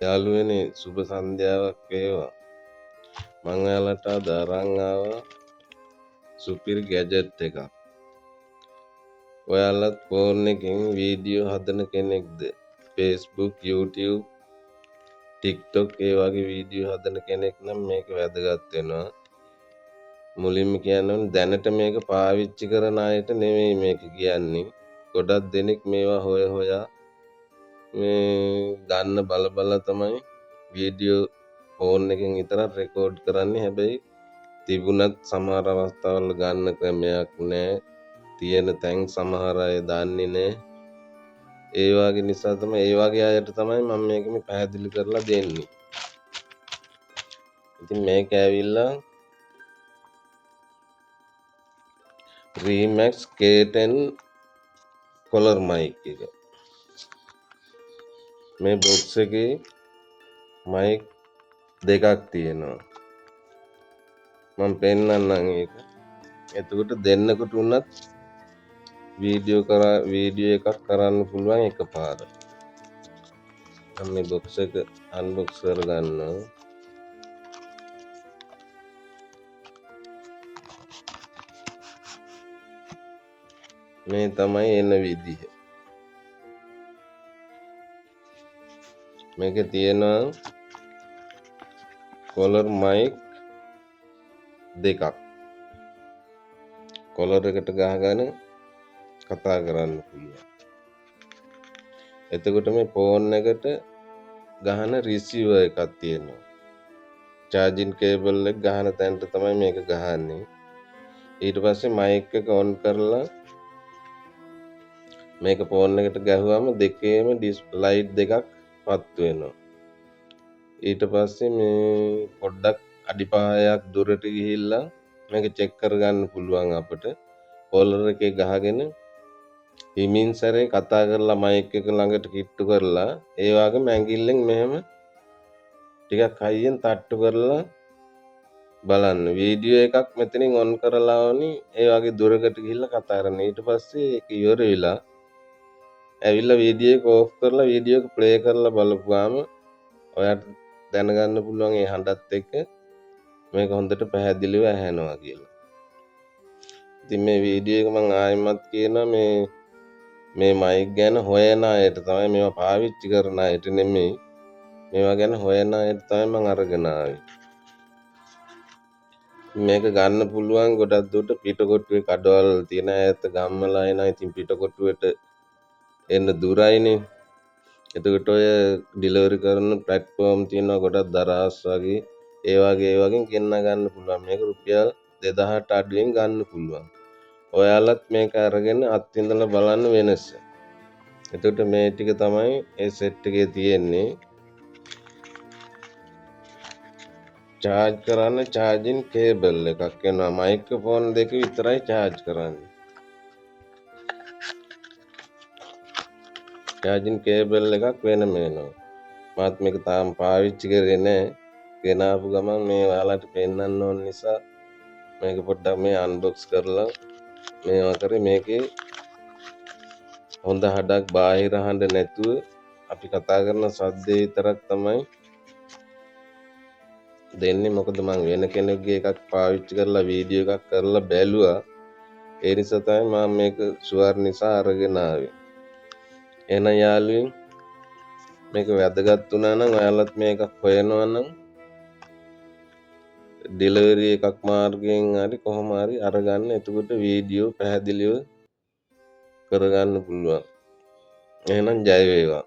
යාළුවනේ සුබ සන්ධ්‍යාවක් වේවා. මං ඔයාලට අද අරන් ආවා සුපිරි ගැජට් එකක්. ඔයාලත් ෆෝන් එකෙන් වීඩියෝ හදන කෙනෙක්ද? Facebook, YouTube, TikTok ඒ වගේ වීඩියෝ හදන කෙනෙක් නම් මේක වැදගත් වෙනවා. මුලින්ම කියන්න ඕනේ දැනට මේක පාවිච්චි කරන අයට නෙමෙයි මේක කියන්නේ. ගොඩක් දෙනෙක් මේවා හොයා මේ ගන්න බල තමයි වීඩියෝ ෆෝන් එකෙන් විතරක් රෙකෝඩ් කරන්නේ. හැබැයි තිබුණත් සමහර අවස්ථාවල ගන්න ක්‍රමයක් නැහැ. තියෙන තැන් සමහර අය දන්නේ නැහැ. ඒ වගේ නිසා තමයි ඒ වගේ අයට තමයි මම මේක මේ පැහැදිලි කරලා දෙන්නේ. ඉතින් මේක ඇවිල්ලා Remax K10 color mic එක. මේ box එකේ mic දෙකක් තියෙනවා. මම පෙන්නන්නම් ඒක. එතකොට දෙන්නකට උනත් වීඩියෝ එකක් කරන්න පුළුවන් එකපාර. මම මේ box එක unbox කරගන්නවා. මේ තමයි එන විදිහ. මේකේ තියෙනවා color mic දෙකක්. color එකට ගහගෙන කතා කරන්න පුළුවන්. එතකොට මේ ෆෝන් එකට ගහන රිසීවර් එකක් තියෙනවා. charging cable එක ගහන තැනට තමයි මේක ගහන්නේ. ඊට පස්සේ mic එක on කරලා මේක ෆෝන් එකට ගැහුවම දෙකේම ලයිට් දෙකක් පත් වෙනවා. ඊට පස්සේ මේ පොඩ්ඩක් අඩිපායක් දුරට ගිහිල්ලා මේක චෙක් කරගන්න පුළුවන් අපිට. කෝලර් එකේ ගහගෙන හිමින් සැරේ කතා කරලා මයික් එක ළඟට කිට්ටු කරලා ඒ වගේම ඇඟිල්ලෙන් මෙහෙම ටිකක් හයියෙන් තට්ටු කරලා බලන්න. වීඩියෝ එකක් මෙතනින් ඔන් කරලා වනි ඒ වගේ දුරකට ගිහිල්ලා කතා කරන්න. ඊට පස්සේ ඒක ඉවර වෙලා ඇවිල්ලා වීඩියෝ එක ඕෆ් කරලා වීඩියෝ එක ප්ලේ කරලා බලපුවාම ඔයාට දැනගන්න පුළුවන් ඒ හඬත් එක්ක මේක හොඳට පැහැදිලිව ඇහෙනවා කියලා. ඉතින් මේ වීඩියෝ එක මම ආයෙමත් කියනවා මේ මයික් ගැන හොයන අයට තමයි, මේවා පාවිච්චි කරන අයට නෙමෙයි. මේවා ගැන හොයන අයට තමයි මම අරගෙන ආවේ. මේක ගන්න පුළුවන් ගොඩක් දුරට පිටකොටුවේ කඩවල තියෙන ඈත ගම්වල එන. ඉතින් පිටකොටුවට එන්න දුරයිනේ. එතකොට ඔය ඩිලිවරි කරන ප්ලැට්ෆෝම් තියෙනවා ගොඩක් දරාස් වගේ. ඒ වගේ ගෙන්න ගන්න පුළුවන්. මේක රුපියල් 2000ට අඩුවෙන් ගන්න පුළුවන්. ඔයාලත් මේක අරගෙන අත්විඳලා බලන්න වෙනස. එතකොට මේ ටික තමයි ඒ සෙට් එකේ තියෙන්නේ. charge කරන්න charging cable එකක් එනවා. මයික්‍රොෆෝන් දෙක විතරයි charge කරන්නේ. charging cable එකක් වෙනම එනවා. මාත් මේක තාම පාවිච්චි කරේ නැහැ. ගෙනාපු ගමන් මේ ඔයාලට පෙන්නන්න ඕන නිසා මේක පොඩ්ඩක් මේ unbox කරලා මේවා කරේ. මේකේ හොඳ හඩක් බාහිර හඬ නැතුව අපි කතා කරන සද්දේ විතරක් තමයි දෙන්නේ. මොකද මම වෙන කෙනෙක්ගේ එකක් පාවිච්චි කරලා වීඩියෝ එකක් කරලා බැලුවා. ඒ නිසා තමයි මම මේක ෂුවර් නිසා අරගෙන ආවේ. එහෙනම් යාළුවෝ මේක වැදගත් වුණා නම් ඔයාලත් මේක හොයනවා නම් ඩෙලිවරි එකක් මාර්ගයෙන් හරි කොහොම හරි අරගන්න. එතකොට වීඩියෝ පැහැදිලිව කරගන්න පුළුවන්. එහෙනම් ජය වේවා.